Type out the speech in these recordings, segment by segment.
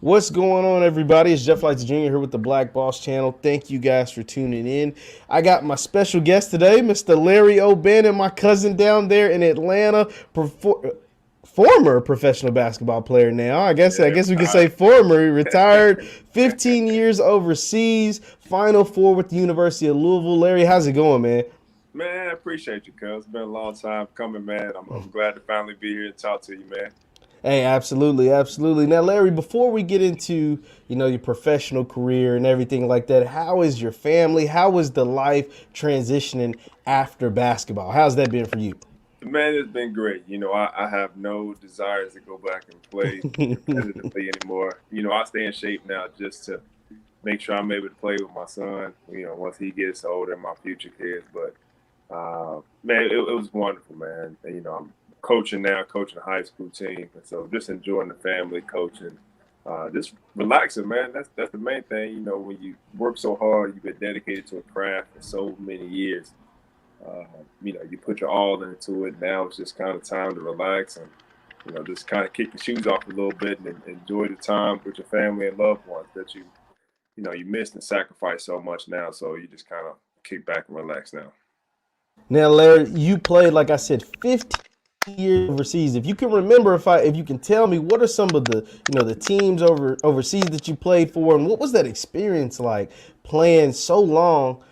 What's going on, everybody? It's Jeff Lights Jr. here with the Black Boss Channel. Thank you guys for tuning in. I got my special guest today, Mr. Larry O'Bannon, my cousin down there in Atlanta, former professional basketball player now. I guess Yeah, we could say retired. former. He retired, 15 years overseas, Final Four with the University of Louisville. Larry, how's it going, man? Man, I appreciate you, cuz. It's been a long time coming, man. I'm glad to finally be here and talk to you, man. Hey, absolutely, absolutely. Now, Larry, before we get into your professional career and everything like that, how is your family? How is the life transitioning after basketball? How's that been for you? Man, it's been great. I have no desires to go back and play competitively anymore. I stay in shape now just to make sure I'm able to play with my son, once he gets older and my future kids. But, man, it was wonderful, man. And, I'm coaching now, coaching a high school team. And so just enjoying the family, coaching, just relaxing, man. That's the main thing. When you work so hard, you've been dedicated to a craft for so many years. Uh, you put your all into it. Now it's just kind of time to relax and, just kind of kick your shoes off a little bit and enjoy the time with your family and loved ones that you missed and sacrificed so much now. So you just kind of kick back and relax now. Now, Larry, you played, like I said, 15 years overseas. If you can remember, if you can tell me, what are some of the teams overseas that you played for, and what was that experience like playing so long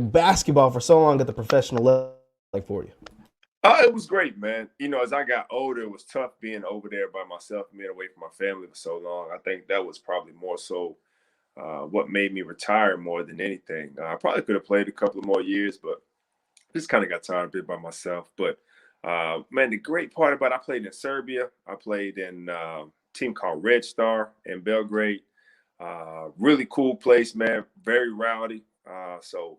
basketball for so long at the professional level like for you? It was great, man. As I got older, it was tough being over there by myself and being away from my family for so long. I think that was probably more so what made me retire more than anything. I probably could have played a couple of more years, but just kind of got tired of being by myself. But man, the great part about I played in Serbia. I played in a team called Red Star in Belgrade. Really cool place, man. Very rowdy. So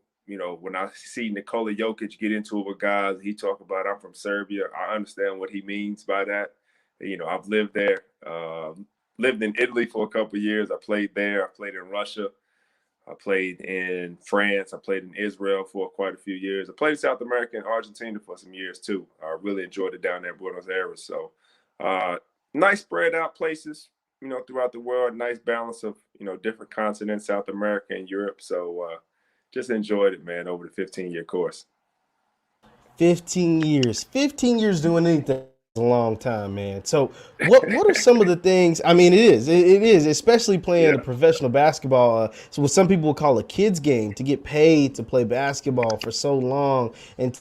when I see Nikola Jokic get into it with guys, he talk about I'm from Serbia. I understand what he means by that. I've lived there. Lived in Italy for a couple of years. I played there. I played in Russia. I played in France. I played in Israel for quite a few years. I played in South America and Argentina for some years too. I really enjoyed it down there in Buenos Aires. So, uh, nice spread out places, throughout the world. Nice balance of different continents, South America and Europe. So, just enjoyed it, man, over the 15-year course. 15 years doing anything is a long time, man. So what are some of the things? I mean, it is, especially playing a Yeah. professional basketball. So what some people would call a kids game, to get paid to play basketball for so long and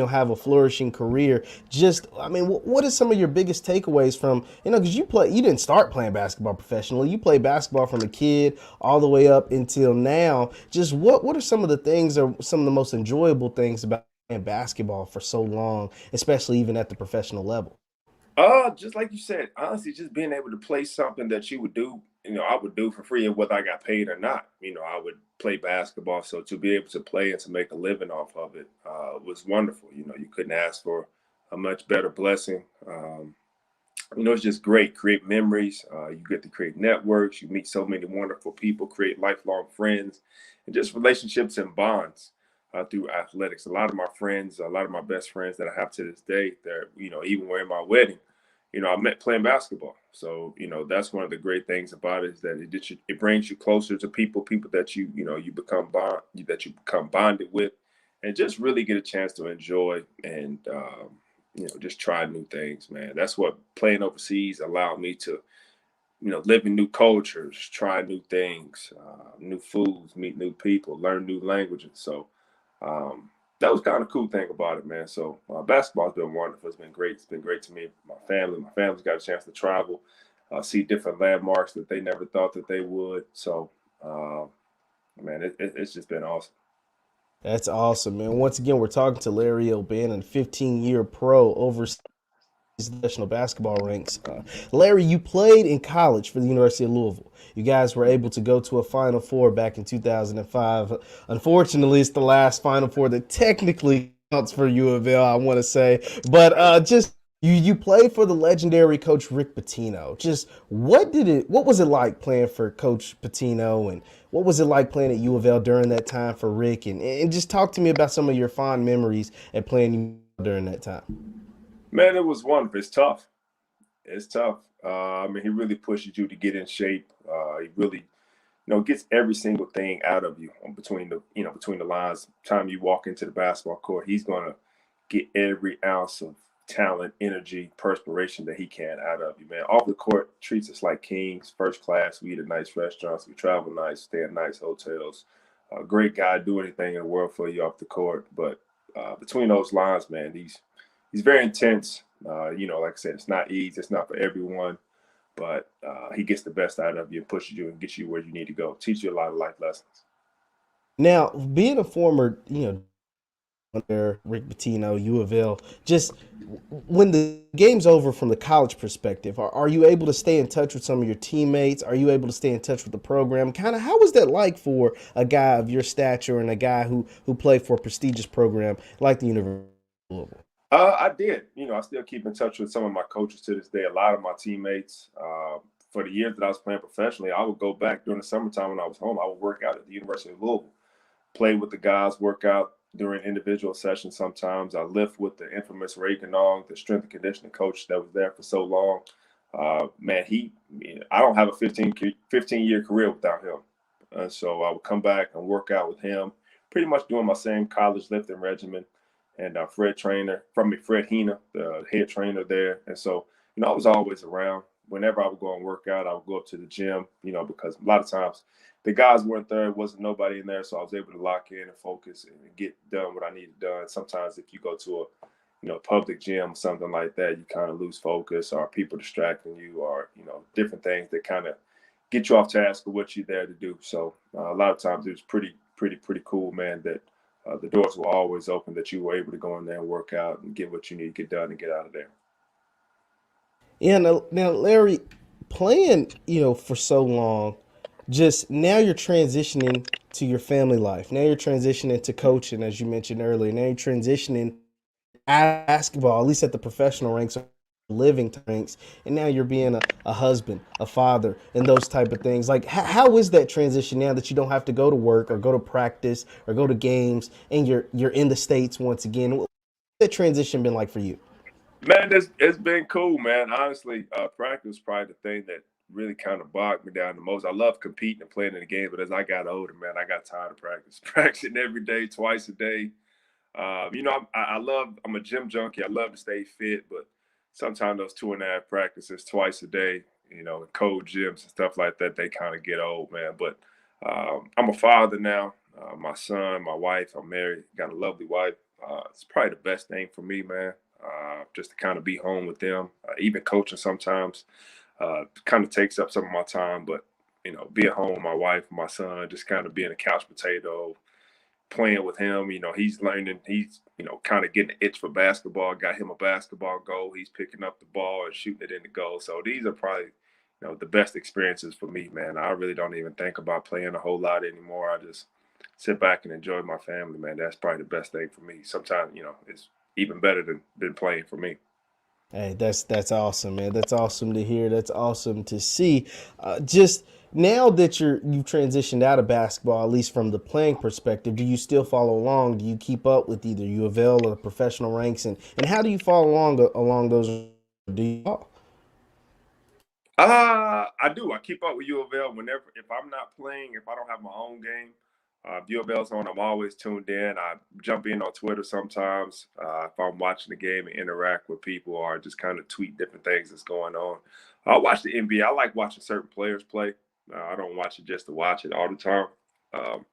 have a flourishing career. Just, I mean, what are some of your biggest takeaways from, because you didn't start playing basketball professionally. You played basketball from a kid all the way up until now. Just what are some of the things, or some of the most enjoyable things about playing basketball for so long, especially even at the professional level? Just like you said, honestly, just being able to play something that you would do, I would do for free, and whether I got paid or not. I would play basketball. So to be able to play and to make a living off of it was wonderful. You couldn't ask for a much better blessing. It's just great. Create memories. You get to create networks. You meet so many wonderful people, create lifelong friends, and just relationships and bonds through athletics. A lot of my friends, a lot of my best friends that I have to this day, that even were in my wedding, I met playing basketball. So that's one of the great things about it, is that it brings you closer to people that you become bonded with, and just really get a chance to enjoy and just try new things, man. That's what playing overseas allowed me to, live in new cultures, try new things, new foods, meet new people, learn new languages. So that was kind of cool thing about it, man. So basketball's been wonderful. It's been great. It's been great to me, my family. My family's got a chance to travel, see different landmarks that they never thought that they would. So, uh, man, it's just been awesome. That's awesome, man. Once again, we're talking to Larry O'Bannon, 15-year pro overseas national basketball ranks. Larry, you played in college for the University of Louisville. You guys were able to go to a Final Four back in 2005. Unfortunately, it's the last Final Four that technically counts for U of L, I want to say. But just you played for the legendary coach Rick Pitino. Just what was it like playing for Coach Pitino, and what was it like playing at U of L during that time for Rick? And just talk to me about some of your fond memories at playing during that time. Man, it was wonderful. It's tough. It's tough. I mean, he really pushes you to get in shape. He really, gets every single thing out of you between between the lines. Time you walk into the basketball court, he's gonna get every ounce of talent, energy, perspiration that he can out of you, man. Off the court, treats us like kings, first class. We eat at nice restaurants, we travel nice, stay in nice hotels. Great guy, do anything in the world for you off the court. But between those lines, man, he's very intense. Like I said, it's not easy. It's not for everyone, but he gets the best out of you and pushes you and gets you where you need to go. Teach you a lot of life lessons. Now, being a former, there, Rick Pitino, U of L, just when the game's over from the college perspective, are you able to stay in touch with some of your teammates? Are you able to stay in touch with the program? Kind of how was that like for a guy of your stature and a guy who played for a prestigious program like the University of Louisville? I did. I still keep in touch with some of my coaches to this day. A lot of my teammates. For the years that I was playing professionally, I would go back during the summertime when I was home. I would work out at the University of Louisville, play with the guys, work out during individual sessions sometimes. I lift with the infamous Ray Ganong, the strength and conditioning coach that was there for so long. Man, I don't have a 15-year career without him. So I would come back and work out with him, pretty much doing my same college lifting regimen. And Fred Hina, the head trainer there. And so, I was always around. Whenever I would go and work out, I would go up to the gym, because a lot of times the guys weren't there, wasn't nobody in there. So I was able to lock in and focus and get done what I needed done. Sometimes if you go to a public gym or something like that, you kind of lose focus, or people distracting you, or, different things that kind of get you off task of what you're there to do. So a lot of times it was pretty cool, man, that the doors were always open, that you were able to go in there and work out and get what you need to get done and get out of there. Yeah, now Larry, playing, for so long, just now you're transitioning to your family life. Now you're transitioning to coaching, as you mentioned earlier. Now you're transitioning out of basketball, at least at the professional ranks or living ranks, and now you're being a husband, a father, and those type of things. Like, how is that transition now that you don't have to go to work or go to practice or go to games, and you're in the States once again? What's that transition been like for you? Man, it's been cool, man. Honestly, practice was probably the thing that really kind of bogged me down the most. I love competing and playing in the game, but as I got older, man, I got tired of practice. Practicing every day, twice a day. I'm a gym junkie. I love to stay fit, but sometimes those 2.5 practices twice a day, in cold gyms and stuff like that, they kind of get old, man. But I'm a father now. My son, my wife, I'm married, got a lovely wife. It's probably the best thing for me, man. Just to kind of be home with them, even coaching sometimes kind of takes up some of my time, but be at home with my wife, my son, just kind of being a couch potato, playing with him. He's learning. He's kind of getting an itch for basketball. Got him a basketball goal. He's picking up the ball and shooting it in the goal. So these are probably the best experiences for me, man. I really don't even think about playing a whole lot anymore. I just sit back and enjoy my family, man. That's probably the best thing for me. Sometimes it's even better than playing for me. Hey, that's awesome, man. That's awesome to hear. That's awesome to see. Just now that you've transitioned out of basketball, at least from the playing perspective, do you still follow along? Do you keep up with either U of L or the professional ranks, and how do you follow along those? Do you? I do. I keep up with U of L whenever, if I'm not playing, if I don't have my own game. If U of L's on, I'm always tuned in. I jump in on Twitter sometimes if I'm watching the game and interact with people, or just kind of tweet different things that's going on. I watch the NBA. I like watching certain players play. I don't watch it just to watch it all the time. Um,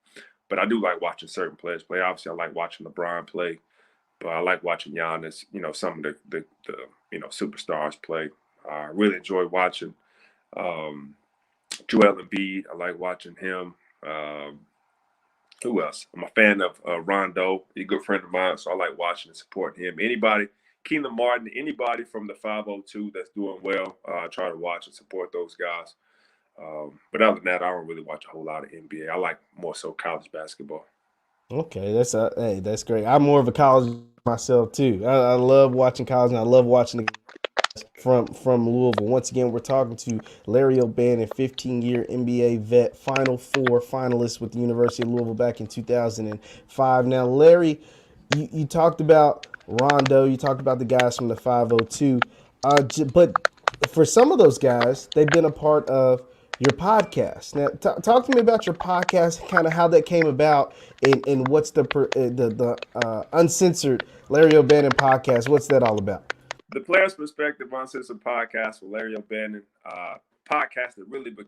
but I do like watching certain players play. Obviously, I like watching LeBron play, but I like watching Giannis, some of the superstars play. I really enjoy watching um, Joel Embiid. I like watching him. Who else? I'm a fan of Rondo. He's a good friend of mine, so I like watching and supporting him. Anybody, Keenan Martin, anybody from the 502 that's doing well, I try to watch and support those guys. But other than that, I don't really watch a whole lot of NBA. I like more so college basketball. Okay, hey, that's great. I'm more of a college myself too. I love watching college, and I love watching the from Louisville. Once again, we're talking to Larry O'Bannon, 15-year NBA vet, Final Four finalist with the University of Louisville back in 2005. Now, Larry, you talked about Rondo, you talked about the guys from the 502, but For some of those guys, they've been a part of your podcast. Now, talk to me about your podcast, kind of how that came about, and what's the uncensored Larry O'Bannon podcast. What's that all about? The Player's Perspective Uncensored Podcast with Larry O'Bannon. Podcast that really been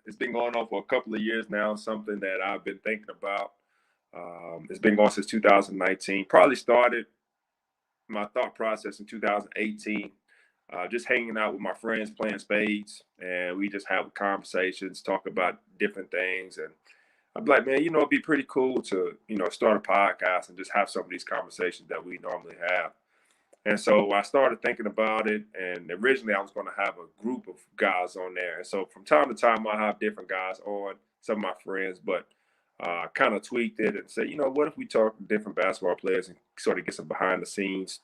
it's been going on for a couple of years now, something that I've been thinking about. It's been going since 2019. Probably started my thought process in 2018, just hanging out with my friends playing spades, and we just have conversations, talk about different things. And I'm like, man, it'd be pretty cool to, start a podcast and just have some of these conversations that we normally have. And so I started thinking about it, and originally I was going to have a group of guys on there. And so from time to time, I have different guys on, some of my friends, but kind of tweaked it and said, what if we talk to different basketball players and sort of get some behind the scenes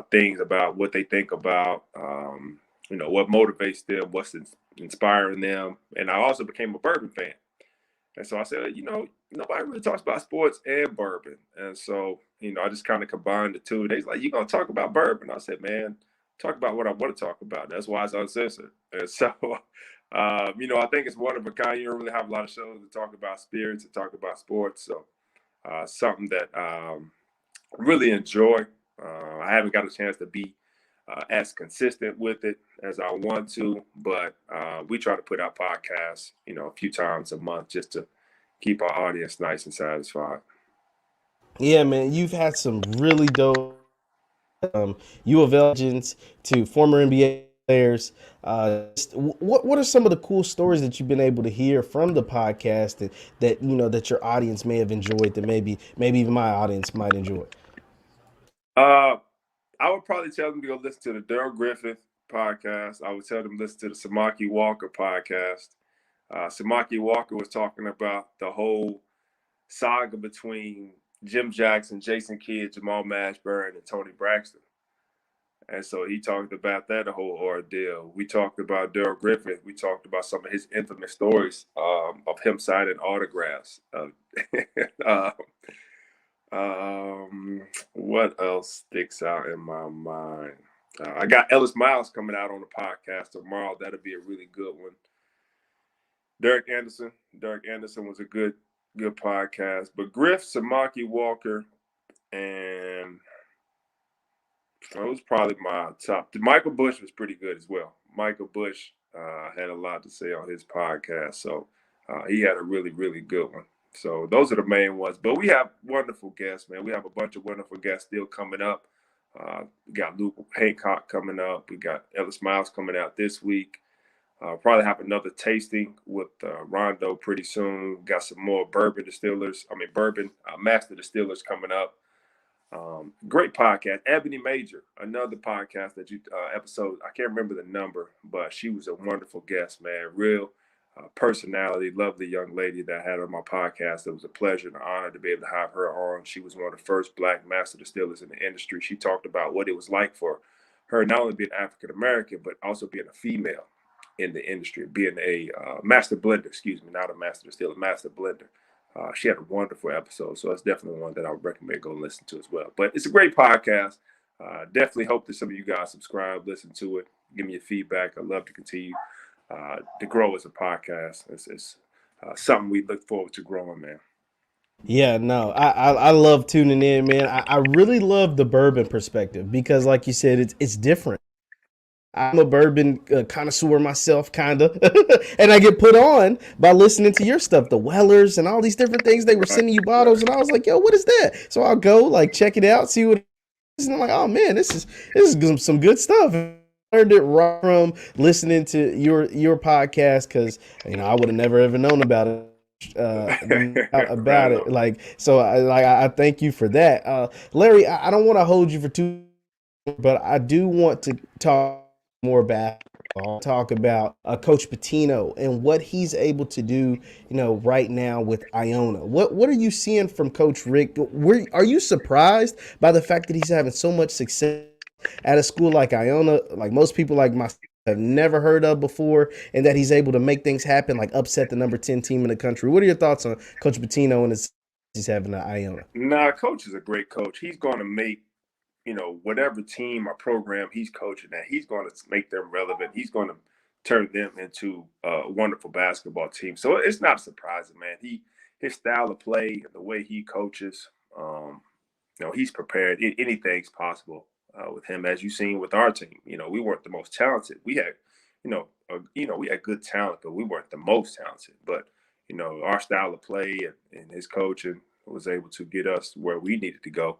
things about what they think about, what motivates them, what's inspiring them. And I also became a bourbon fan. And so I said, nobody really talks about sports and bourbon. And so, I just kind of combined the two. They's like, you going to talk about bourbon? I said, man, talk about what I want to talk about. That's why it's uncensored. And so, I think it's one of a kind. You don't really have a lot of shows to talk about spirits and talk about sports. So something that really enjoy. I haven't got a chance to be as consistent with it as I want to, but we try to put out podcasts, a few times a month just to keep our audience nice and satisfied. Yeah, man, you've had some really dope U of L legends to former NBA players. What are some of the cool stories that you've been able to hear from the podcast that your audience may have enjoyed, that maybe even my audience might enjoy? I would probably tell them to go listen to the Daryl Griffith podcast. I would tell them to listen to the Samaki Walker podcast. Samaki Walker was talking about the whole saga between Jim Jackson, Jason Kidd, Jamal Mashburn, and Tony Braxton. And so he talked about that whole ordeal. We talked about Daryl Griffith. We talked about some of his infamous stories of him signing autographs. What else sticks out in my mind? I got Ellis Miles coming out on the podcast tomorrow. That'll be a really good one. Derek Anderson was a good podcast. But Griff, Samaki Walker, and that was probably my top. Michael Bush was pretty good as well. Michael Bush had a lot to say on his podcast, so he had a really, really good one. So those are the main ones. But we have wonderful guests, man. We have a bunch of wonderful guests still coming up. We got Luke Hancock coming up. We got Ellis Miles coming out this week. Probably have another tasting with Rondo pretty soon. We got some more bourbon master distillers coming up. Great podcast. Ebony Major, another podcast that episode. I can't remember the number, but she was a wonderful guest, man. Real personality, lovely young lady that I had on my podcast. It was a pleasure and an honor to be able to have her on. She was one of the first Black master distillers in the industry. She talked about what it was like for her not only being African American, but also being a female in the industry, being a master blender, not a master distiller, master blender. She had a wonderful episode, so it's definitely one that I would recommend go listen to as well. But it's a great podcast. Definitely hope that some of you guys subscribe, listen to it, give me your feedback. I'd love to continue to grow as a podcast. It's something we look forward to growing, man. Yeah, no, I love tuning in, man. I really love the bourbon perspective because, like you said, it's different. I'm a bourbon connoisseur myself, kind of, and I get put on by listening to your stuff, the Wellers and all these different things. They were sending you bottles, and I was like, "Yo, what is that?" So I'll go check it out, see what it is, and I'm like, "Oh man, this is some good stuff." I learned it right from listening to your podcast because I would have never ever known about it. About it, I thank you for that, Larry. I don't want to hold you for too, but I do want to talk more basketball, talk about Coach Pitino and what he's able to do, right now with Iona. What are you seeing from Coach Rick? Are you surprised by the fact that he's having so much success at a school like Iona, like most people like myself have never heard of before, and that he's able to make things happen, like upset the number 10 team in the country? What are your thoughts on Coach Pitino and his he's having at Iona? Coach is a great coach. He's going to make whatever team or program he's coaching at, he's going to make them relevant. He's going to turn them into a wonderful basketball team. So it's not surprising, man. His style of play, the way he coaches, he's prepared. Anything's possible with him, as you've seen with our team. We weren't the most talented. We had, we had good talent, but we weren't the most talented. But our style of play and his coaching was able to get us where we needed to go.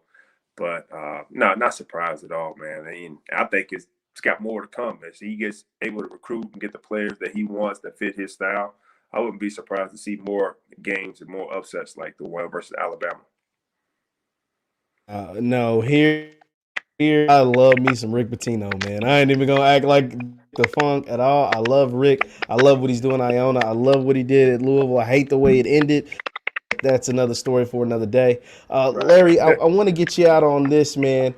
But no, not surprised at all, man. I think it's got more to come as he gets able to recruit and get the players that he wants that fit his style. I wouldn't be surprised to see more games and more upsets like the one versus Alabama. No, here, I love me some Rick Pitino, man. I ain't even gonna act like the funk at all. I love Rick. I love what he's doing at Iona. I love what he did at Louisville. I hate the way it ended. That's another story for another day. Larry, I want to get you out on this, man.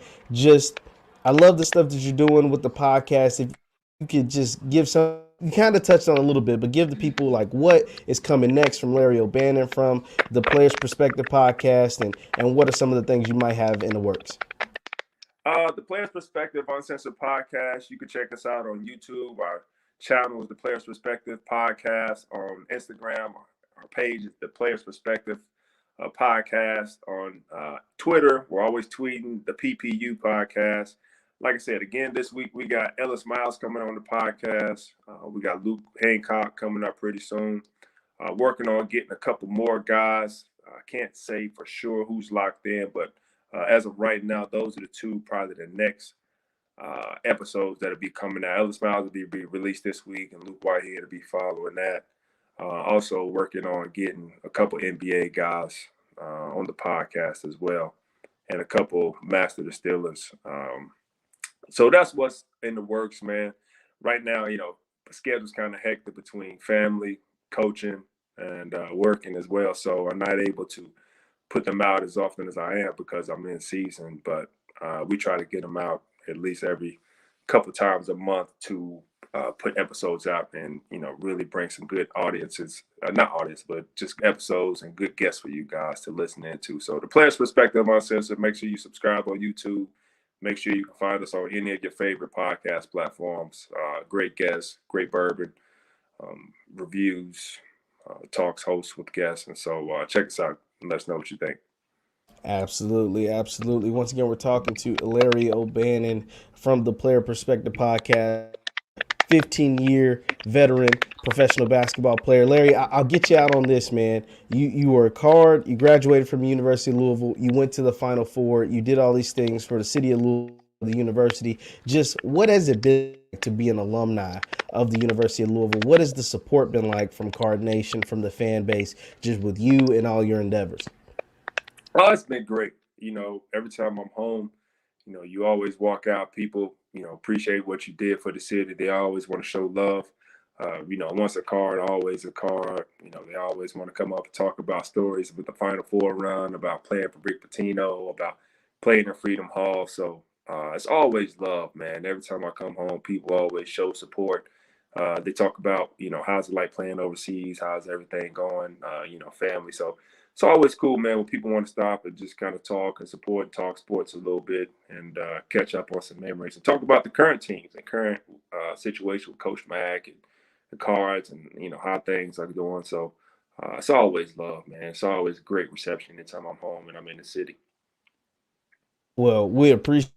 I love the stuff that you're doing with the podcast. If you could just give some, you kind of touched on it a little bit, but give the people like what is coming next from Larry O'Bannon from the Players Perspective podcast, and what are some of the things you might have in the works? The Players Perspective Uncensored Podcast. You can check us out on YouTube. Our channel is the Players Perspective Podcast. On Instagram, our page is the Players Perspective Podcast. On Twitter, we're always tweeting the PPU Podcast. Like I said, again, this week we got Ellis Miles coming on the podcast. We got Luke Hancock coming up pretty soon. Working on getting a couple more guys. I can't say for sure who's locked in, but as of right now, those are the two probably the next episodes that'll be coming out. Ellis Miles will be released this week, and Luke Whitehead will be following that. Also working on getting a couple NBA guys on the podcast as well, and a couple Master Distillers. So that's what's in the works, man. Right now, the schedule's kind of hectic between family, coaching, and working as well. So I'm not able to put them out as often as I am because I'm in season. But we try to get them out at least every couple times a month to put episodes out and, really bring some good audiences, not audience, but just episodes and good guests for you guys to listen into. So the Players Perspective Uncensored, make sure you subscribe on YouTube. Make sure you can find us on any of your favorite podcast platforms. Great guests, great bourbon, reviews, talks, hosts with guests. And so check us out and let us know what you think. Absolutely, absolutely. Once again, we're talking to Larry O'Bannon from the Player Perspective Podcast, 15-year veteran professional basketball player. Larry, I'll get you out on this, man. You work hard. You graduated from the University of Louisville. You went to the Final Four. You did all these things for the city of Louisville, the university. Just what has it been to be an alumni of the University of Louisville? What has the support been like from Card Nation, from the fan base, just with you and all your endeavors? Oh, it's been great. Every time I'm home, you always walk out. People, appreciate what you did for the city. They always want to show love. Once a card, always a card. They always want to come up and talk about stories with the Final Four run, about playing for Rick Pitino, about playing in Freedom Hall. So it's always love, man. Every time I come home, people always show support. They talk about, how's it like playing overseas? How's everything going? Family. So it's always cool, man, when people want to stop and just kind of talk and support and talk sports a little bit and catch up on some memories and talk about the current teams and current situation with Coach Mack and the Cards and, how things are going. So it's always love, man. It's always great reception anytime I'm home and I'm in the city. Well, we appreciate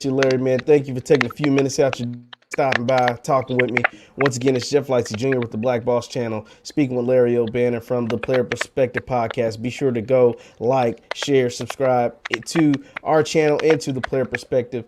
you, Larry, man. Thank you for taking a few minutes out your stopping by, talking with me. Once again, it's Jeff Lightsey Jr. with the Black Boss Channel, speaking with Larry O'Bannon from the Player Perspective Podcast. Be sure to go like, share, subscribe to our channel and to the Player Perspective.